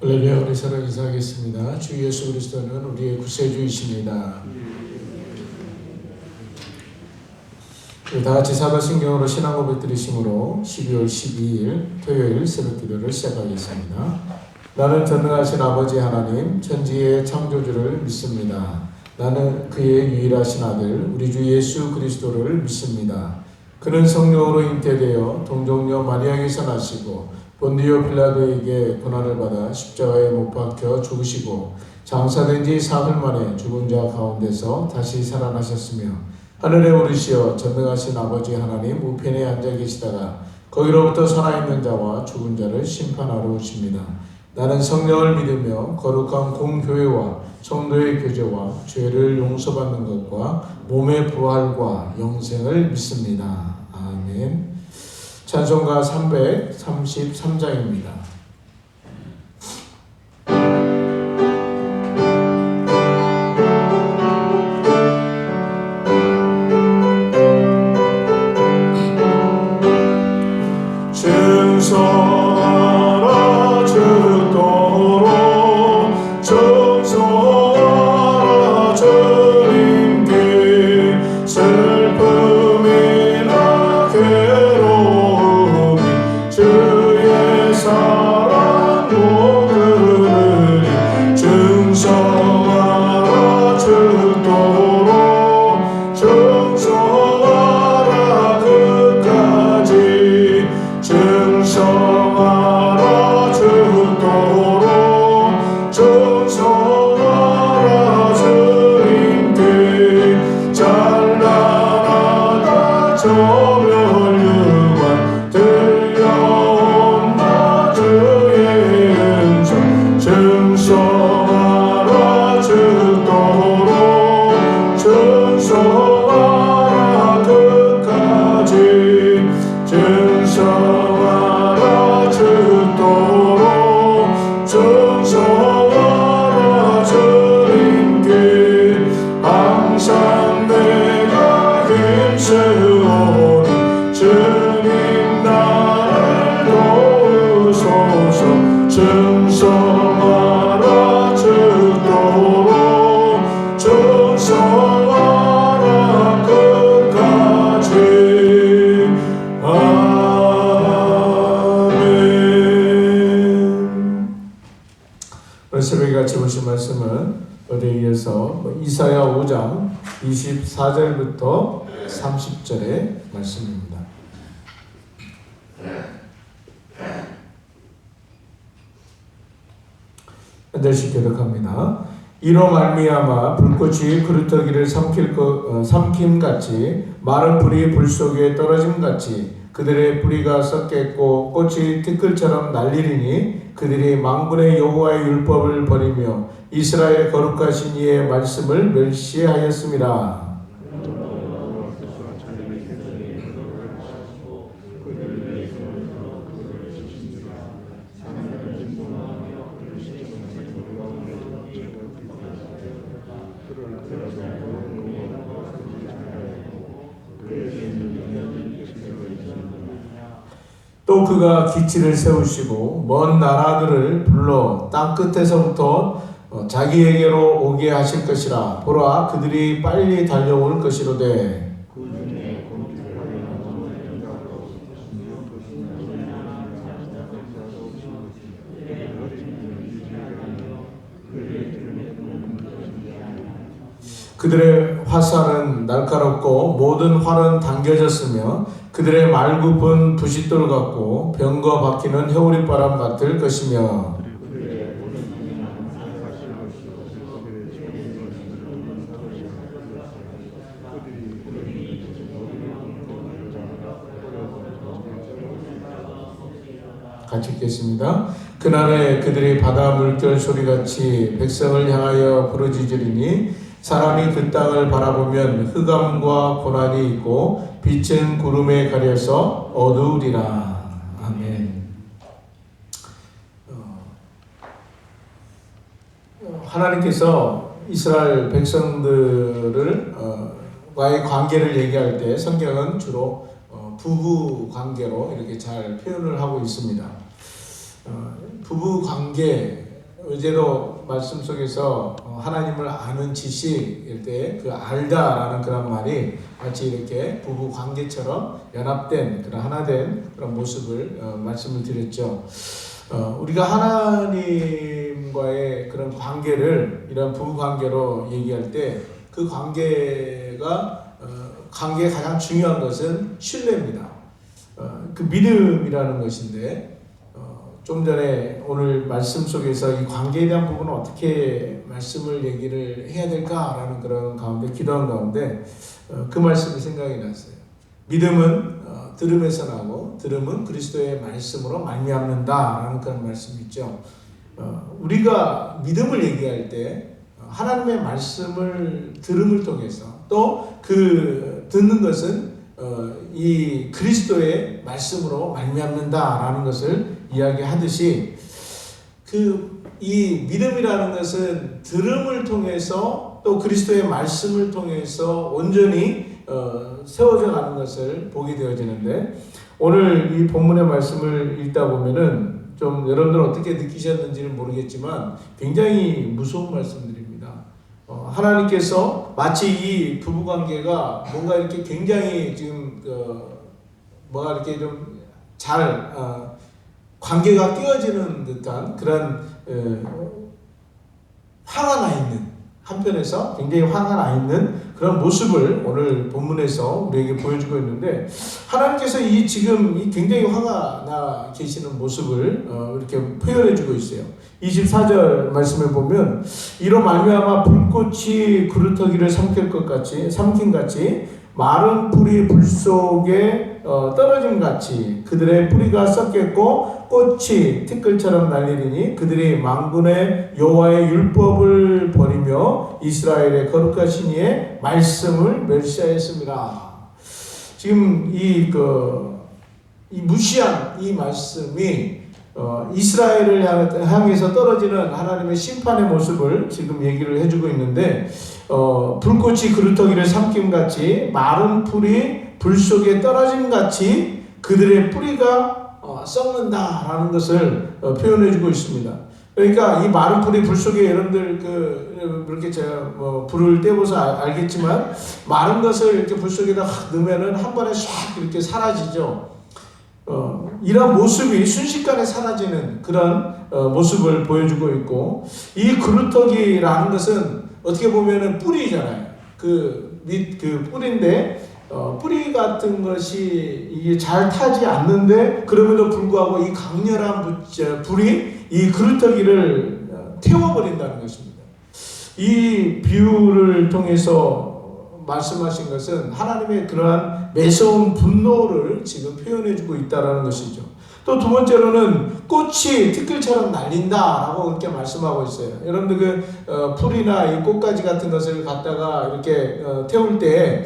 할렐루야. 우리 서로 인사하겠습니다. 주 예수 그리스도는 우리의 구세주이십니다. 다 같이 사도신경으로 신앙 고백 드리심으로 12월 12일 토요일 새벽 기도를 시작하겠습니다. 나는 전능하신 아버지 하나님 천지의 창조주를 믿습니다. 나는 그의 유일하신 아들 우리 주 예수 그리스도를 믿습니다. 그는 성령으로 잉태되어 동정녀 마리아에게서 나시고 본디오 빌라도에게 고난을 받아 십자가에 못 박혀 죽으시고 장사된 지 사흘 만에 죽은 자 가운데서 다시 살아나셨으며 하늘에 오르시어 전능하신 아버지 하나님 우편에 앉아 계시다가 거기로부터 살아있는 자와 죽은 자를 심판하러 오십니다. 나는 성령을 믿으며 거룩한 공교회와 성도의 교제와 죄를 용서받는 것과 몸의 부활과 영생을 믿습니다. 아멘. 찬송가 333장입니다. 증서하라 주도록 증서하라 주님께 슬픔이나 괴로움이 주의 사랑 모르니 증서하라 주도록 증서하라 끝까지 증서하라 주도록 증서하라 주님께 찬란하다 저멸류관 들려온다 주의 음성 증서하라 주도록 증서하라 끝까지 증서하라 주도록 증서하라 주님께 항상 내가 힘쓰오니 주님 나를 도우소서 증서하라 주도록 증서하라 끝까지 오늘 새벽에 같이 보신 말씀은 어제에 이어서 이사야 5장 24절부터 30절의 말씀입니다. 한 절씩 교독합니다. 이로 말미암아 불꽃이 그루터기를 삼킴같이 마른 불이 불 속에 떨어짐같이 그들의 뿌리가 썩겠고 꽃이 티끌처럼 날리리니 그들이 만군의 여호와의 율법을 버리며 이스라엘의 거룩하신 이의 말씀을 멸시하였습니다. 또 그가 기치를 세우시고 먼 나라들을 불러 땅 끝에서부터 자기에게로 오게 하실 것이라. 보라 그들이 빨리 달려올 것이로되 그들의 화살은 날카롭고 모든 활은 당겨졌으며 그들의 말굽은 부싯돌 같고 병거 박히는 해오리바람 같을 것이며 같이 읽겠습니다. 그날에 그들이 바다 물결 소리같이 백성을 향하여 부르짖으리니 사람이 그 땅을 바라보면 흑암과 고난이 있고 빛은 구름에 가려서 어두우리라. 아멘. 하나님께서 이스라엘 백성들을 과의 관계를 얘기할 때 성경은 주로 부부 관계로 이렇게 잘 표현을 하고 있습니다. 부부 관계 어제도 말씀 속에서 하나님을 아는 지식일 때 그 알다라는 그런 말이 마치 이렇게 부부 관계처럼 연합된 그런 하나된 그런 모습을 말씀을 드렸죠. 우리가 하나님과의 그런 관계를 이런 부부 관계로 얘기할 때 그 관계가 관계의 가장 중요한 것은 신뢰입니다. 그 믿음이라는 것인데 좀 전에 오늘 말씀 속에서 이 관계에 대한 부분은 어떻게 말씀을 얘기를 해야 될까라는 그런 가운데 기도한 가운데 그 말씀이 생각이 났어요. 믿음은 들음에서 나고 들음은 그리스도의 말씀으로 말미암는다라는 그런 말씀이 있죠. 우리가 믿음을 얘기할 때 하나님의 말씀을 들음을 통해서 또 그 듣는 것은 이 그리스도의 말씀으로 말미암는다라는 것을 이야기하듯이 이 믿음이라는 것은 들음을 통해서 또 그리스도의 말씀을 통해서 온전히 세워져 가는 것을 보게 되어지는데 오늘 이 본문의 말씀을 읽다 보면은 좀 여러분들 어떻게 느끼셨는지는 모르겠지만 굉장히 무서운 말씀들입니다. 하나님께서 마치 이 부부관계가 뭔가 이렇게 굉장히 지금 뭐가 이렇게 좀 잘 관계가 깨어지는 듯한 그런 화가 나 있는 한편에서 굉장히 화가 나 있는 그런 모습을 오늘 본문에서 우리에게 보여주고 있는데 하나님께서 지금 굉장히 화가 나 계시는 모습을 이렇게 표현해주고 있어요. 24절 말씀에 보면 이로 말미암아 불꽃이 그루터기를 삼킨 같이 마른 풀이 불 속에 떨어짐 같이 그들의 뿌리가 썩겠고 꽃이 티끌처럼 날리리니 그들이 만군의 여호와의 율법을 버리며 이스라엘의 거룩하신 이의 말씀을 멸시하였습니다. 지금 이 무시한 이 말씀이 이스라엘을 향해서 떨어지는 하나님의 심판의 모습을 지금 얘기를 해주고 있는데 불꽃이 그루터기를 삼킴같이 마른 풀이 불 속에 떨어짐같이 그들의 뿌리가 썩는다라는 것을 표현해주고 있습니다. 그러니까 이 마른 풀이 불 속에 여러분들 그렇게 제가 불을 떼고서 알겠지만 마른 것을 이렇게 불 속에다 넣으면은 한 번에 샥 이렇게 사라지죠. 이런 모습이 순식간에 사라지는 그런 모습을 보여주고 있고 이 그루터기라는 것은 어떻게 보면은 뿌리잖아요. 그 뿌리인데 뿌리 같은 것이 이게 잘 타지 않는데 그럼에도 불구하고 이 강렬한 불이 이 그루터기를 태워버린다는 것입니다. 이 비유를 통해서 말씀하신 것은 하나님의 그러한 매서운 분노를 지금 표현해주고 있다는 것이죠. 또 두 번째로는 꽃이 티끌처럼 날린다라고 그렇게 말씀하고 있어요. 여러분들 풀이나 이 꽃가지 같은 것을 갖다가 이렇게 태울 때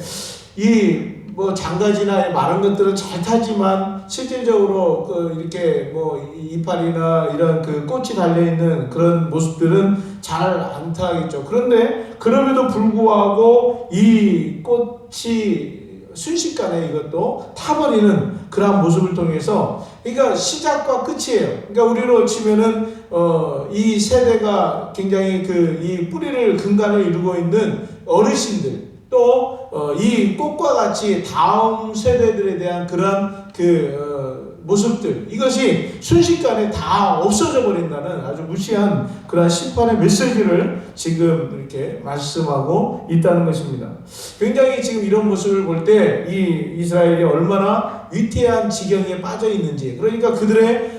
장가지나 마른 것들은 잘 타지만 실질적으로 이렇게 이파리나 이런 꽃이 달려있는 그런 모습들은 잘 안 타겠죠. 그런데 그럼에도 불구하고 이 꽃이 순식간에 이것도 타버리는 그러한 모습을 통해서 그러니까 시작과 끝이에요. 그러니까 우리로 치면은 이 세대가 굉장히 이 뿌리를 근간을 이루고 있는 어르신들 또 이 꽃과 같이 다음 세대들에 대한 그런 모습들 이것이 순식간에 다 없어져 버린다는 아주 무시한 그런 심판의 메시지를 지금 이렇게 말씀하고 있다는 것입니다. 굉장히 지금 이런 모습을 볼 때 이 이스라엘이 얼마나 위태한 지경에 빠져 있는지 그러니까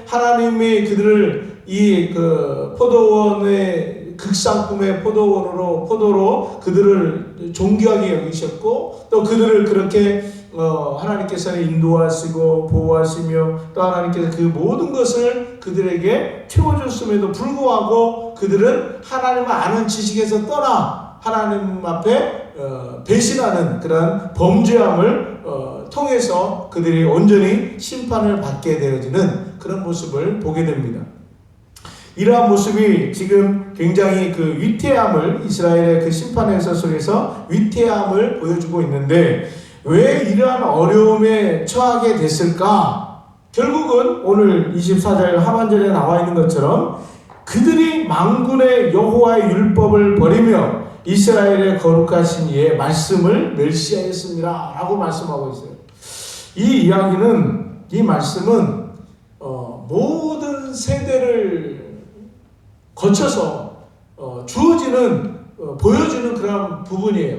하나님이 그들을 포도원의 극상품의 포도로 그들을 존귀하게 여기셨고 또 그들을 그렇게 하나님께서는 인도하시고 보호하시며 또 하나님께서 그 모든 것을 그들에게 채워줬음에도 불구하고 그들은 하나님을 아는 지식에서 떠나 하나님 앞에 배신하는 그런 범죄함을 통해서 그들이 온전히 심판을 받게 되어지는 그런 모습을 보게 됩니다. 이러한 모습이 지금 굉장히 위태함을 이스라엘의 심판의 속에서 위태함을 보여주고 있는데 왜 이러한 어려움에 처하게 됐을까? 결국은 오늘 24절 하반절에 나와 있는 것처럼 그들이 만군의 여호와의 율법을 버리며 이스라엘의 거룩하신 이의 말씀을 멸시하였습니다 라고 말씀하고 있어요. 이 말씀은 모든 세대를 거쳐서 주어지는 보여주는 그런 부분이에요.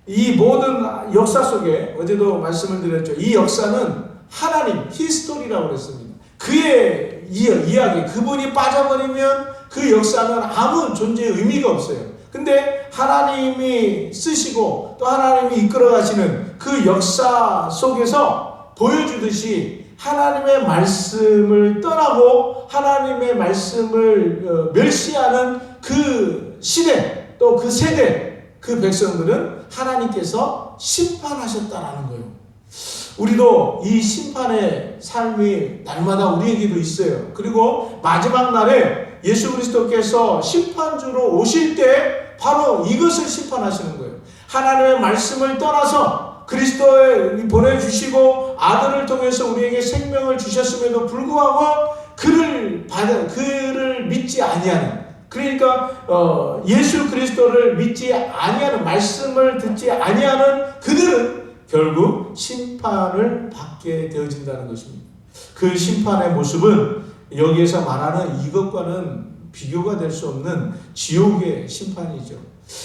이 모든 역사 속에 어제도 말씀을 드렸죠. 이 역사는 하나님 히스토리라고 그랬습니다. 그의 이야기, 그분이 빠져버리면 그 역사는 아무 존재의 의미가 없어요. 근데 하나님이 쓰시고 또 하나님이 이끌어 가시는 그 역사 속에서 보여주듯이 하나님의 말씀을 떠나고 하나님의 말씀을 멸시하는 그 시대 또 그 세대 그 백성들은 하나님께서 심판하셨다라는 거예요. 우리도 이 심판의 삶이 날마다 우리에게도 있어요. 그리고 마지막 날에 예수 그리스도께서 심판주로 오실 때 바로 이것을 심판하시는 거예요. 하나님의 말씀을 떠나서 그리스도를 보내주시고 아들을 통해서 우리에게 생명을 주셨음에도 불구하고 그를 믿지 아니하는, 그러니까 예수 그리스도를 믿지 아니하는, 말씀을 듣지 아니하는 그들은 결국 심판을 받게 되어진다는 것입니다. 그 심판의 모습은 여기에서 말하는 이것과는 비교가 될 수 없는 지옥의 심판이죠.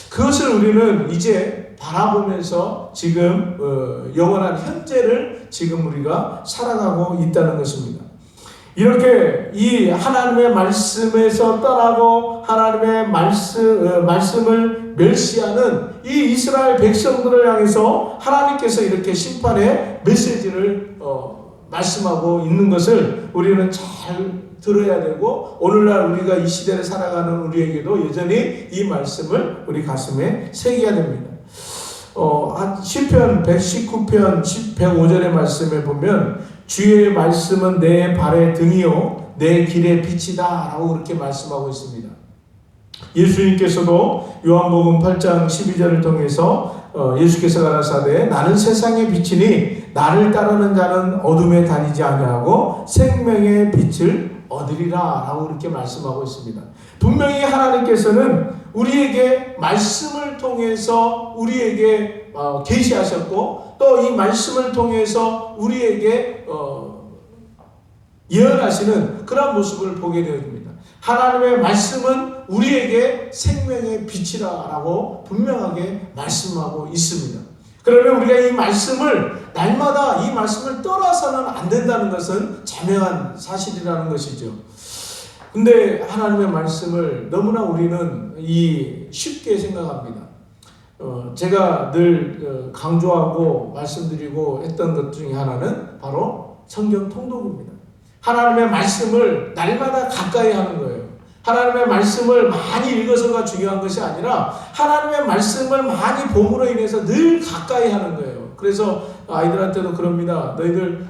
그것을 우리는 이제 바라보면서 지금 영원한 현재를 지금 우리가 살아가고 있다는 것입니다. 이렇게 이 하나님의 말씀에서 떠나고 하나님의 말씀을 멸시하는 이 이스라엘 백성들을 향해서 하나님께서 이렇게 심판의 메시지를 말씀하고 있는 것을 우리는 잘 들어야 되고, 오늘날 우리가 이 시대를 살아가는 우리에게도 여전히 이 말씀을 우리 가슴에 새겨야 됩니다. 시편 119편 105절의 말씀에 보면 주의 말씀은 내 발의 등이요 내 길의 빛이다 라고 그렇게 말씀하고 있습니다. 예수님께서도 요한복음 8장 12절을 통해서 예수께서 가라사대 나는 세상의 빛이니 나를 따르는 자는 어둠에 다니지 아니하고 생명의 빛을 얻으리라 라고 그렇게 말씀하고 있습니다. 분명히 하나님께서는 우리에게 말씀을 통해서 우리에게 계시하셨고 또 이 말씀을 통해서 우리에게 예언하시는 그런 모습을 보게 되어집니다. 하나님의 말씀은 우리에게 생명의 빛이라고 분명하게 말씀하고 있습니다. 그러면 우리가 이 말씀을 날마다 이 말씀을 떠나서는 안 된다는 것은 자명한 사실이라는 것이죠. 근데 하나님의 말씀을 너무나 우리는 쉽게 생각합니다. 제가 늘 강조하고 말씀드리고 했던 것 중에 하나는 바로 성경 통독입니다. 하나님의 말씀을 날마다 가까이 하는 거예요. 하나님의 말씀을 많이 읽어서가 중요한 것이 아니라 하나님의 말씀을 많이 봄으로 인해서 늘 가까이 하는 거예요. 그래서 아이들한테도 그럽니다. 너희들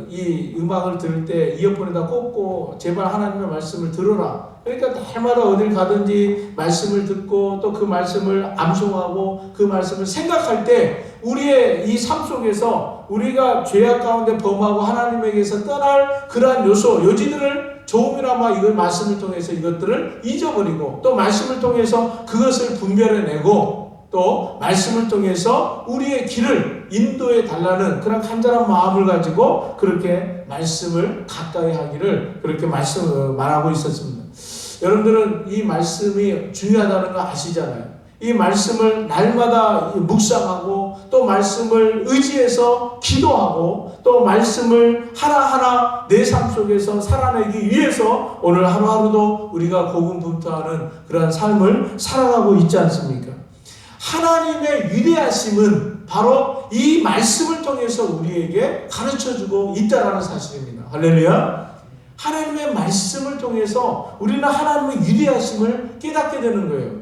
이 음악을 들을 때 이어폰에다 꽂고 제발 하나님의 말씀을 들어라. 그러니까 날마다 어딜 가든지 말씀을 듣고 또 그 말씀을 암송하고 그 말씀을 생각할 때 우리의 이 삶 속에서 우리가 죄악 가운데 범하고 하나님에게서 떠날 그러한 요지들을 조금이나마 이걸 말씀을 통해서 이것들을 잊어버리고 또 말씀을 통해서 그것을 분별해내고 또 말씀을 통해서 우리의 길을 인도해 달라는 그런 간절한 마음을 가지고 그렇게 말씀을 가까이 하기를 그렇게 말하고 있었습니다. 여러분들은 이 말씀이 중요하다는 거 아시잖아요. 이 말씀을 날마다 묵상하고 또 말씀을 의지해서 기도하고 또 말씀을 하나하나 내 삶 속에서 살아내기 위해서 오늘 하루하루도 우리가 고군분투하는 그러한 삶을 살아가고 있지 않습니까? 하나님의 위대하심은 바로 이 말씀을 통해서 우리에게 가르쳐주고 있다는 사실입니다. 할렐루야. 하나님의 말씀을 통해서 우리는 하나님의 위대하심을 깨닫게 되는 거예요.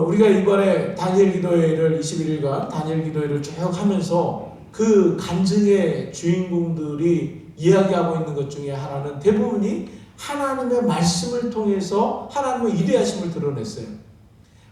우리가 이번에 다니엘 기도회를 21일간 다니엘 기도회를 쭉 하면서 그 간증의 주인공들이 이야기하고 있는 것 중에 하나는 대부분이 하나님의 말씀을 통해서 하나님의 위대하심을 드러냈어요.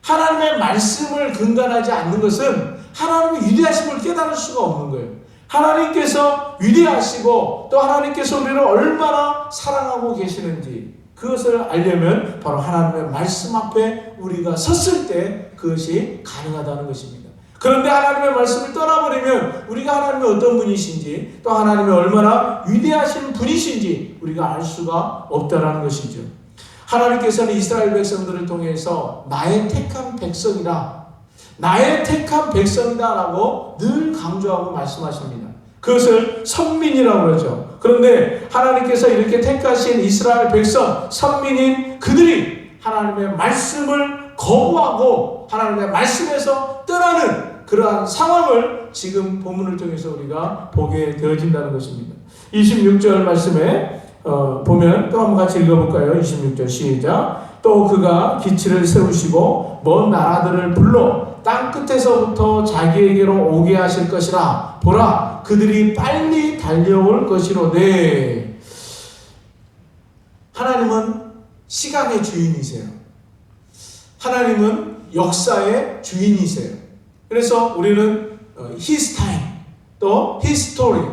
하나님의 말씀을 근간하지 않는 것은 하나님의 위대하심을 깨달을 수가 없는 거예요. 하나님께서 위대하시고 또 하나님께서 우리를 얼마나 사랑하고 계시는지 그것을 알려면 바로 하나님의 말씀 앞에 우리가 섰을 때 그것이 가능하다는 것입니다. 그런데 하나님의 말씀을 떠나버리면 우리가 하나님의 어떤 분이신지 또 하나님의 얼마나 위대하신 분이신지 우리가 알 수가 없다라는 것이죠. 하나님께서는 이스라엘 백성들을 통해서 나의 택한 백성이다, 나의 택한 백성이다 라고 늘 강조하고 말씀하십니다. 그것을 선민이라고 그러죠. 그런데 하나님께서 이렇게 택하신 이스라엘 백성, 선민인 그들이 하나님의 말씀을 거부하고 하나님의 말씀에서 떠나는 그러한 상황을 지금 본문을 통해서 우리가 보게 되어진다는 것입니다. 26절 말씀에 보면 또 한번 같이 읽어볼까요? 26절 시작. 또 그가 기치를 세우시고 먼 나라들을 불러 땅 끝에서부터 자기에게로 오게 하실 것이라. 보라, 그들이 빨리 달려올 것이로되. 하나님은 시간의 주인이세요. 하나님은 역사의 주인이세요. 그래서 우리는 His time, 또 His story,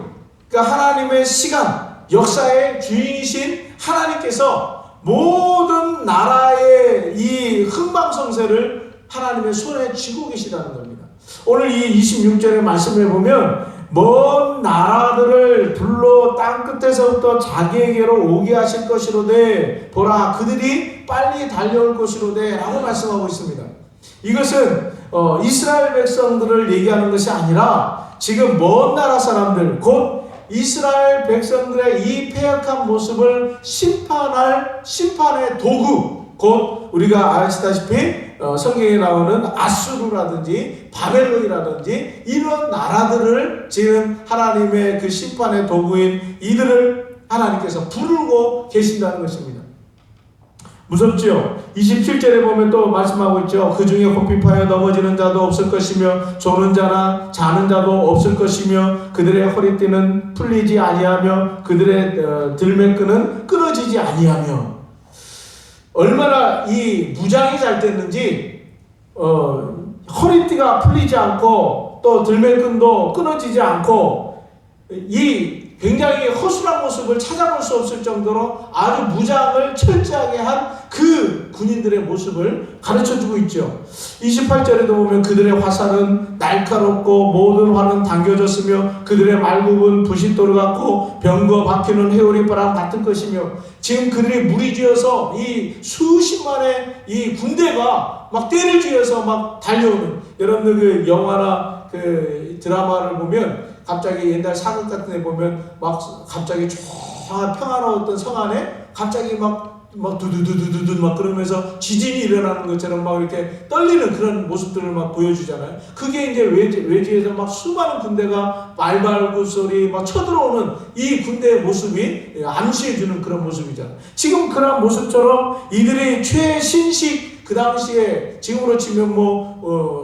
그러니까 하나님의 시간, 역사의 주인이신 하나님께서 모든 나라의 이 흥망성쇠를 하나님의 손에 쥐고 계시다는 겁니다. 오늘 이 26절의 말씀을 보면 먼 나라들을 불러 땅 끝에서부터 자기에게로 오게 하실 것이로되 보라, 그들이 빨리 달려올 것이로되 라고 말씀하고 있습니다. 이것은 이스라엘 백성들을 얘기하는 것이 아니라 지금 먼 나라 사람들, 곧 이스라엘 백성들의 이 패역한 모습을 심판할 심판의 도구, 곧 우리가 아시다시피 성경에 나오는 아수르라든지 바벨론이라든지 이런 나라들을 지금 하나님의 그 심판의 도구인 이들을 하나님께서 부르고 계신다는 것입니다. 무섭지요? 27절에 보면 또 말씀하고 있죠. 그 중에 혼핍하여 넘어지는 자도 없을 것이며 조는 자나 자는 자도 없을 것이며 그들의 허리띠는 풀리지 아니하며 그들의 들매끈은 끊어지지 아니하며. 얼마나 이 무장이 잘 됐는지 허리띠가 풀리지 않고 또 들매끈도 끊어지지 않고 이 굉장히 허술한 모습을 찾아볼 수 없을 정도로 아주 무장을 철저하게 한 그 군인들의 모습을 가르쳐주고 있죠. 28절에도 보면 그들의 화살은 날카롭고 모든 활은 당겨졌으며 그들의 말굽은 부싯돌 같고 병거 박히는 회오리바람 같은 것이며. 지금 그들이 무리지어서 이 수십만의 이 군대가 막 떼를 지어서 막 달려오는, 여러분들 그 영화나 그 드라마를 보면 갑자기 옛날 사극 같은 데 보면 막 갑자기 조용한 평화로웠던 성 안에 갑자기 막 두두두두두 막 그러면서 지진이 일어나는 것처럼 막 이렇게 떨리는 그런 모습들을 막 보여주잖아요. 그게 이제 외지에서 막 수많은 군대가 말발굽 소리 막 쳐들어오는 이 군대의 모습이 암시해주는 그런 모습이잖아요. 지금 그런 모습처럼 이들이 최신식, 그 당시에 지금으로 치면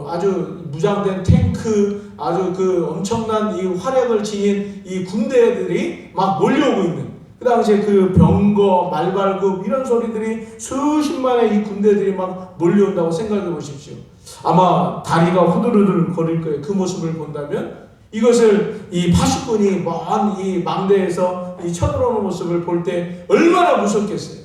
아주 무장된 탱크, 아주 그 엄청난 이 활약을 지닌 이 군대들이 막 몰려오고 있는, 그 당시에 그 병거, 말발굽 이런 소리들이 수십만의 이 군대들이 막 몰려온다고 생각해 보십시오. 아마 다리가 후들후들 거릴 거예요. 그 모습을 본다면. 이것을 이 파수꾼이 먼 이 망대에서 이 쳐들어오는 모습을 볼 때 얼마나 무섭겠어요.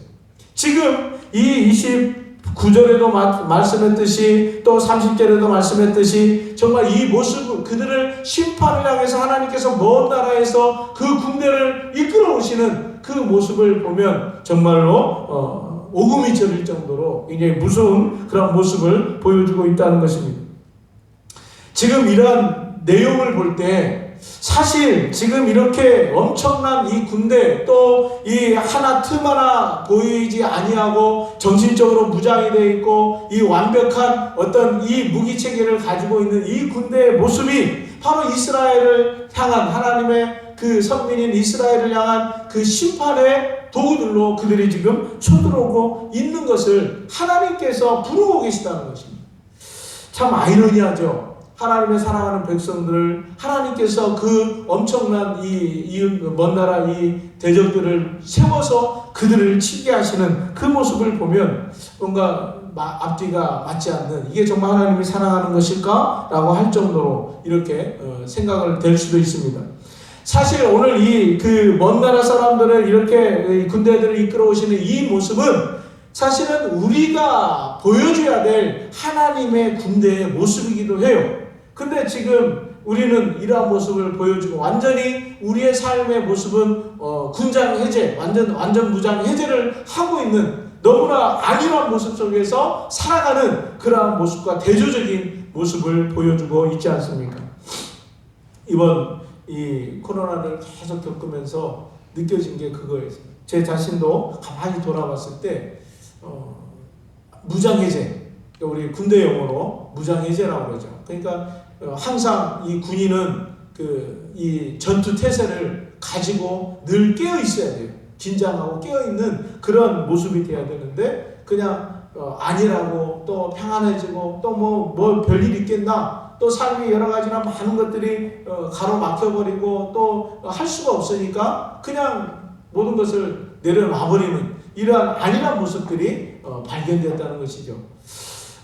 지금 이 29절에도 말씀했듯이 또 30절에도 말씀했듯이 정말 이 모습, 그들을 심판을 향해서 하나님께서 먼 나라에서 그 군대를 이끌어 오시는 그 모습을 보면 정말로 오금이 저릴 정도로 굉장히 무서운 그런 모습을 보여주고 있다는 것입니다. 지금 이러한 내용을 볼 때 사실 지금 이렇게 엄청난 이 군대, 또 이 하나 틈 하나 보이지 아니하고 정신적으로 무장이 되어 있고 이 완벽한 어떤 이 무기 체계를 가지고 있는 이 군대의 모습이 바로 이스라엘을 향한, 하나님의 그 선민인 이스라엘을 향한 그 심판의 도구들로 그들이 지금 쳐들어오고 있는 것을 하나님께서 부르고 계시다는 것입니다. 참 아이러니하죠. 하나님의 사랑하는 백성들을 하나님께서 그 엄청난 먼 나라 이 대적들을 세워서 그들을 치게 하시는 그 모습을 보면 뭔가 앞뒤가 맞지 않는, 이게 정말 하나님이 사랑하는 것일까? 라고 할 정도로 이렇게 생각을 될 수도 있습니다. 사실 오늘 이 그 먼 나라 사람들을 이렇게 군대들을 이끌어 오시는 이 모습은 사실은 우리가 보여줘야 될 하나님의 군대의 모습이기도 해요. 근데 지금 우리는 이러한 모습을 보여주고 완전히 우리의 삶의 모습은 군장 해제, 완전 무장 해제를 하고 있는 너무나 안일한 모습 속에서 살아가는 그러한 모습과 대조적인 모습을 보여주고 있지 않습니까? 이번 이 코로나를 계속 겪으면서 느껴진 게 그거예요. 제 자신도 가만히 돌아봤을 때 무장해제, 우리 군대 용어로 무장해제라고 그러죠. 그러니까 항상 이 군인은 이 전투 태세를 가지고 늘 깨어 있어야 돼요. 긴장하고 깨어 있는 그런 모습이 돼야 되는데 그냥 안일하고 또 평안해지고 또 뭐 별일 있겠나, 또 삶이 여러 가지나 많은 것들이 가로막혀버리고 또 할 수가 없으니까 그냥 모든 것을 내려놔버리는 이러한 안일한 모습들이 발견되었다는 것이죠.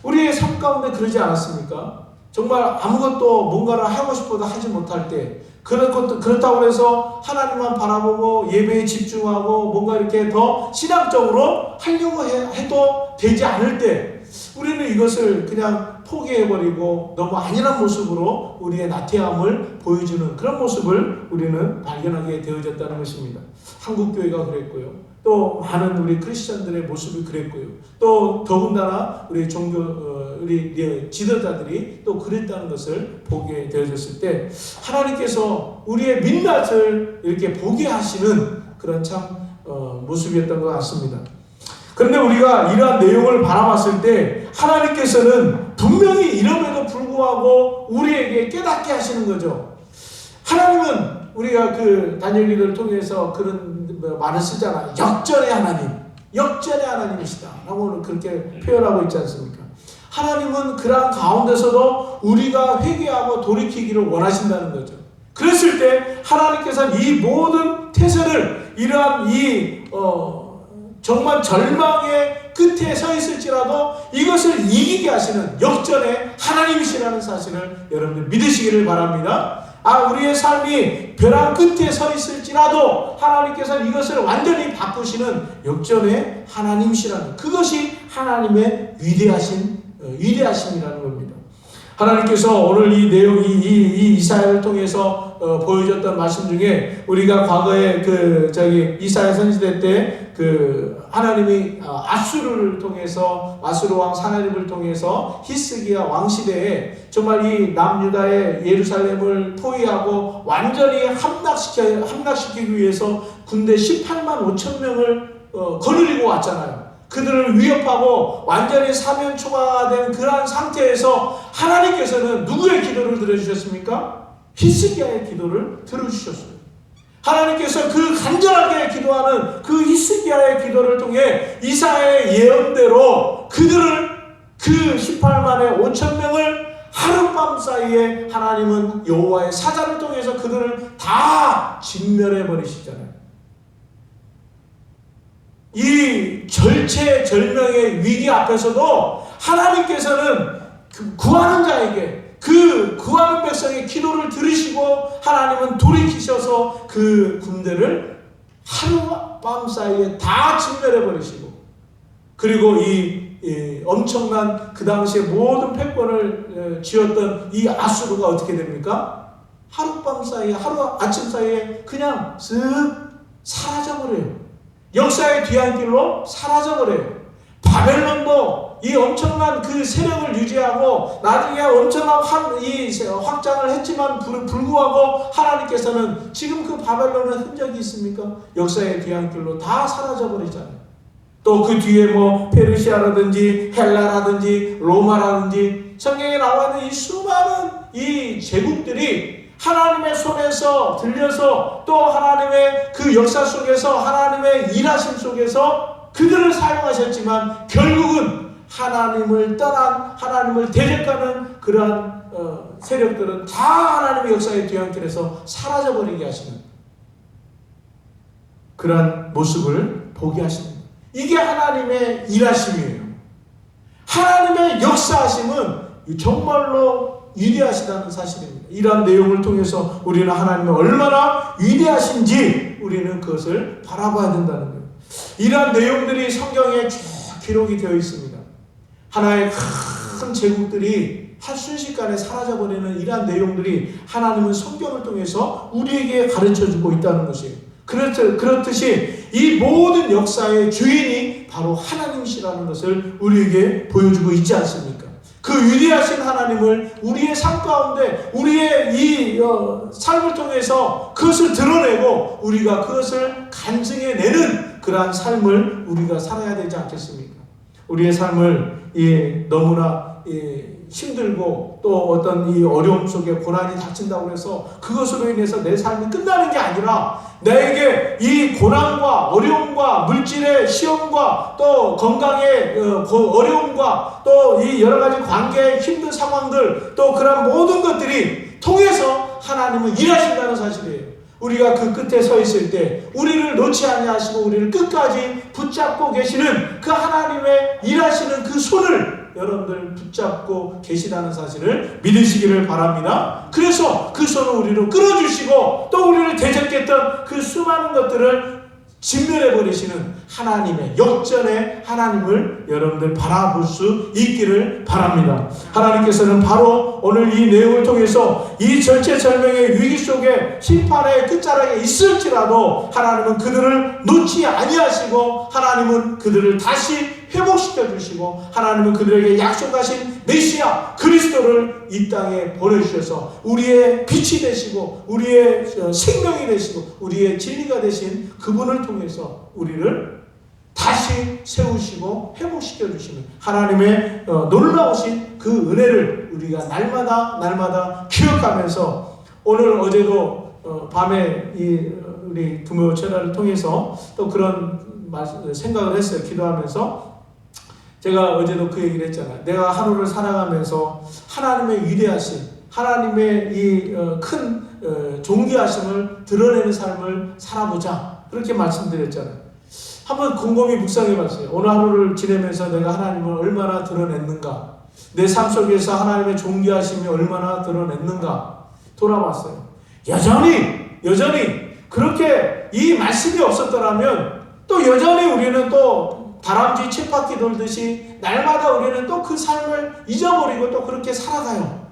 우리의 삶 가운데 그러지 않았습니까? 정말 아무것도 뭔가를 하고 싶어도 하지 못할 때, 그렇다고 해서 하나님만 바라보고 예배에 집중하고 뭔가 이렇게 더 신앙적으로 하려고 해도 되지 않을 때 우리는 이것을 그냥 포기해버리고 너무 안일한 모습으로 우리의 나태함을 보여주는 그런 모습을 우리는 발견하게 되어졌다는 것입니다. 한국교회가 그랬고요. 또 많은 우리 크리스천들의 모습이 그랬고요. 또 더군다나 우리 우리 지도자들이 또 그랬다는 것을 보게 되어졌을 때 하나님께서 우리의 민낯을 이렇게 보게 하시는 그런 참 모습이었던 것 같습니다. 그런데 우리가 이러한 내용을 바라봤을 때 하나님께서는 분명히 이럼에도 불구하고 우리에게 깨닫게 하시는 거죠. 하나님은 우리가 다니엘 기도를 통해서 그런 말을 쓰잖아요. 역전의 하나님, 역전의 하나님이시다 라고 그렇게 표현하고 있지 않습니까? 하나님은 그러한 가운데서도 우리가 회개하고 돌이키기를 원하신다는 거죠. 그랬을 때 하나님께서는 이 모든 태세를 이러한 정말 절망의 끝에 서 있을지라도 이것을 이기게 하시는 역전의 하나님이시라는 사실을 여러분들 믿으시기를 바랍니다. 우리의 삶이 벼랑 끝에 서 있을지라도 하나님께서는 이것을 완전히 바꾸시는 역전의 하나님이시라는, 그것이 하나님의 위대하심이라는 겁니다. 하나님께서 오늘 이 내용, 이 이사야를 통해서 보여줬던 말씀 중에 우리가 과거에 이사야 선지자 때 하나님이 아수르를 통해서, 아수르 왕 사나립을 통해서 히스기야 왕 시대에 정말 이 남유다의 예루살렘을 포위하고 완전히 함락시키기 위해서 군대 18만 5천 명을 거느리고 왔잖아요. 그들을 위협하고 완전히 사면초가가 된 그러한 상태에서 하나님께서는 누구의 기도를 들어주셨습니까? 히스기야의 기도를 들어주셨어요. 하나님께서 그 간절하게 기도하는 그 히스기야의 기도를 통해 이사야의 예언대로 그들을, 그 18만의 5천 명을 하룻밤 사이에 하나님은 여호와의 사자를 통해서 그들을 다 진멸해 버리시잖아요. 이 절체절명의 위기 앞에서도 하나님께서는 구하는 자에게, 구하는 백성의 기도를 들으시고 하나님은 돌이키셔서 그 군대를 하룻밤 사이에 다 진멸해 버리시고, 그리고 이 엄청난 그 당시에 모든 패권을 쥐었던 이 아수르가 어떻게 됩니까? 하룻밤 사이에, 아침 사이에 그냥 쓱 사라져버려요. 역사의 뒤안길로 사라져버려요. 바벨론도 이 엄청난 그 세력을 유지하고 나중에 엄청난 확장을 했지만 불구하고 하나님께서는 지금 그 바벨론의 흔적이 있습니까? 역사의 뒤안길로 다 사라져버리잖아요. 또 그 뒤에 페르시아라든지 헬라라든지 로마라든지 성경에 나와 있는 이 수많은 이 제국들이 하나님의 손에서 들려서 또 하나님의 그 역사 속에서 하나님의 일하심 속에서 그들을 사용하셨지만 결국은 하나님을 떠난, 하나님을 대적하는 그러한 세력들은 다 하나님의 역사의 뒤안길에서 사라져버리게 하시는 그러한 모습을 보게 하시는 거예요. 이게 하나님의 일하심이에요. 하나님의 역사하심은 정말로 위대하시다는 사실입니다. 이러한 내용을 통해서 우리는 하나님이 얼마나 위대하신지 우리는 그것을 바라봐야 된다는 거예요. 이러한 내용들이 성경에 쭉 기록이 되어 있습니다. 하나의 큰 제국들이 한순식간에 사라져버리는 이러한 내용들이 하나님은 성경을 통해서 우리에게 가르쳐주고 있다는 것이에요. 그렇듯이 이 모든 역사의 주인이 바로 하나님이시라는 것을 우리에게 보여주고 있지 않습니까? 그 위대하신 하나님을 우리의 삶 가운데 우리의 이 삶을 통해서 그것을 드러내고 우리가 그것을 간증해내는 그러한 삶을 우리가 살아야 되지 않겠습니까? 우리의 삶을 너무나 힘들고 또 어떤 이 어려움 속에 고난이 닥친다고 해서 그것으로 인해서 내 삶이 끝나는 게 아니라 나에게 이 고난과 어려움과 물질의 시험과 또 건강의 어려움과 또 이 여러 가지 관계의 힘든 상황들 또 그런 모든 것들이 통해서 하나님은 일하신다는 사실이에요. 우리가 그 끝에 서 있을 때 우리를 놓지 아니하시고 우리를 끝까지 붙잡고 계시는 그 하나님의 일하시는 그 손을 여러분들 붙잡고 계시다는 사실을 믿으시기를 바랍니다. 그래서 그 손을 우리로 끌어주시고 또 우리를 대적했던 그 수많은 것들을 진멸해버리시는 하나님의 역전의 하나님을 여러분들 바라볼 수 있기를 바랍니다. 하나님께서는 바로 오늘 이 내용을 통해서 이 절체절명의 위기 속에 심판의 끝자락에 있을지라도 하나님은 그들을 놓지 아니하시고 하나님은 그들을 다시 회복시켜 주시고 하나님은 그들에게 약속하신 메시아 그리스도를 이 땅에 보내주셔서 우리의 빛이 되시고 우리의 생명이 되시고 우리의 진리가 되신 그분을 통해서 우리를 다시 세우시고 회복시켜 주시는 하나님의 놀라우신 그 은혜를 우리가 날마다 기억하면서 오늘 어제도 밤에 우리 금요 철야를 통해서 또 그런 생각을 했어요. 기도하면서 제가 어제도 그 얘기를 했잖아요. 내가 하루를 살아가면서 하나님의 위대하신 하나님의 이 큰 존귀하심을 드러내는 삶을 살아보자 그렇게 말씀드렸잖아요. 한번 곰곰이 묵상해봤어요. 오늘 하루를 지내면서 내가 하나님을 얼마나 드러냈는가, 내 삶 속에서 하나님의 존귀하심이 얼마나 드러냈는가 돌아봤어요. 여전히 그렇게 이 말씀이 없었더라면 또 여전히 우리는 또 다람쥐 쳇바퀴 돌듯이 날마다 우리는 또 그 삶을 잊어버리고 또 그렇게 살아가요.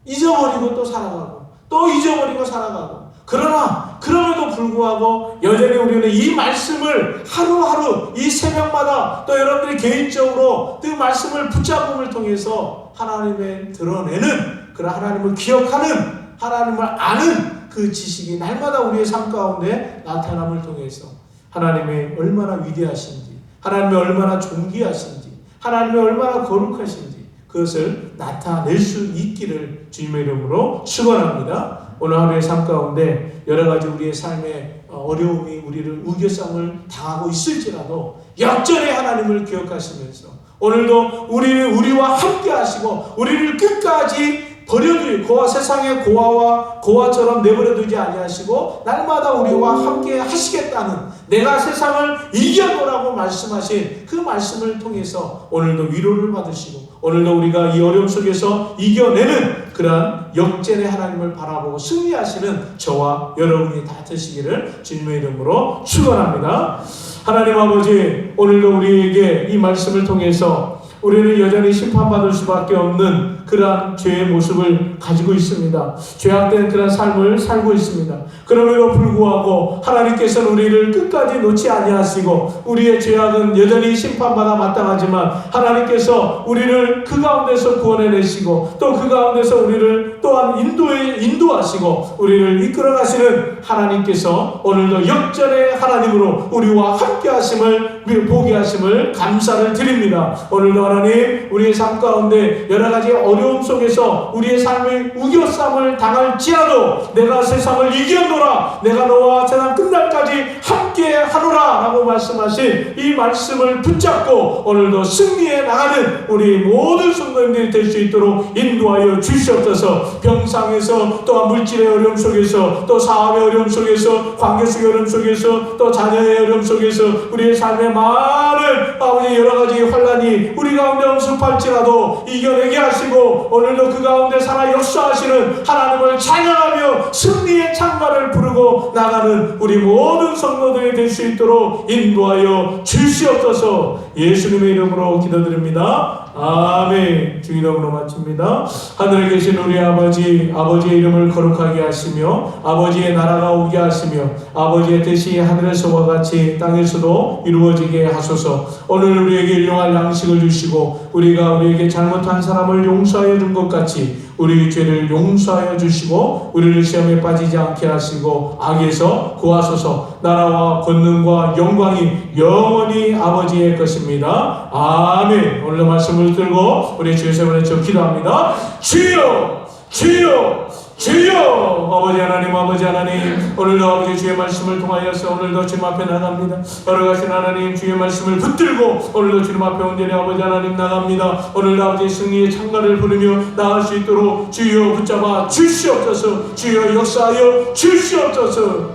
잊어버리고 또 살아가고 또 잊어버리고 살아가고 그러나 그럼에도 불구하고 여전히 우리는 이 말씀을 하루하루 이 새벽마다 또 여러분들이 개인적으로 그 말씀을 붙잡음을 통해서 하나님의 드러내는 그런 하나님을 기억하는 하나님을 아는 그 지식이 날마다 우리의 삶 가운데 나타남을 통해서 하나님이 얼마나 위대하신지 하나님이 얼마나 존귀하신지 하나님이 얼마나 거룩하신지 그것을 나타낼 수 있기를 주님의 이름으로 축원합니다. 오늘 하루의 삶 가운데 여러 가지 우리의 삶의 어려움이 우리를 우겨쌈을 당하고 있을지라도 역전의 하나님을 기억하시면서 오늘도 우리와 함께 하시고 우리를 끝까지 버려두고 세상의 고아처럼 내버려두지 아니하시고 날마다 우리와 함께 하시겠다는 내가 세상을 이겨노라고 말씀하신 그 말씀을 통해서 오늘도 위로를 받으시고 오늘도 우리가 이 어려움 속에서 이겨내는 그러한 역전의 하나님을 바라보고 승리하시는 저와 여러분이 다 되시기를 주님의 이름으로 축원합니다. 하나님 아버지 오늘도 우리에게 이 말씀을 통해서 우리는 여전히 심판받을 수밖에 없는 그러한 죄의 모습을 가지고 있습니다. 죄악된 그런 삶을 살고 있습니다. 그럼에도 불구하고 하나님께서는 우리를 끝까지 놓지 아니하시고 우리의 죄악은 여전히 심판받아 마땅하지만 하나님께서 우리를 그 가운데서 구원해내시고 또 그 가운데서 우리를 또한 인도하시고 우리를 이끌어가시는 하나님께서 오늘도 역전의 하나님으로 우리와 함께 하심을 보게 하심을 감사를 드립니다. 오늘도 하나님 우리의 삶 가운데 여러 가지 어려움 속에서 우리의 삶의 우겨쌈을 당할지라도 내가 세상을 이겨노라 내가 너와 세상 끝날까지 함께 함께 하노라 라고 말씀하신 이 말씀을 붙잡고 오늘도 승리해 나가는 우리 모든 성도님들이 될 수 있도록 인도하여 주시옵소서. 병상에서 또한 물질의 어려움 속에서 또 사업의 어려움 속에서 관계 속의 어려움 속에서 또 자녀의 어려움 속에서 우리의 삶의 많은 아버지 여러 가지 환란이 우리 가운데 엄습할지라도 이겨내게 하시고 오늘도 그 가운데 살아 역사하시는 하나님을 찬양하며 승리의 찬가를 부르고 나가는 우리 모든 성도들이 될 수 있도록 인도하여 주시옵소서. 예수님의 이름으로 기도드립니다. 아멘. 주 이름으로 마칩니다. 하늘에 계신 우리 아버지, 아버지의 이름을 거룩하게 하시며 아버지의 나라가 오게 하시며 아버지의 뜻이 하늘에서와 같이 땅에서도 이루어지게 하소서. 오늘 우리에게 일용할 양식을 주시고 우리가 우리에게 잘못한 사람을 용서하여 준 것 같이 우리 죄를 용서하여 주시고 우리를 시험에 빠지지 않게 하시고 악에서 구하소서. 나라와 권능과 영광이 영원히 아버지의 것입니다. 아멘. 오늘 말씀을 들고 우리 주의 세번에 저 기도합니다. 주여 주여 주여. 아버지 하나님, 아버지 하나님, 오늘도 아버지 주의 말씀을 통하여서 오늘도 주님 앞에 나갑니다. 걸어가신 하나님 주의 말씀을 붙들고 오늘도 주님 앞에 온전히 아버지 하나님 나갑니다. 오늘도 아버지 승리의 찬가를 부르며 나갈 수 있도록 주여 붙잡아 주시옵소서. 주여 역사하여 주시옵소서.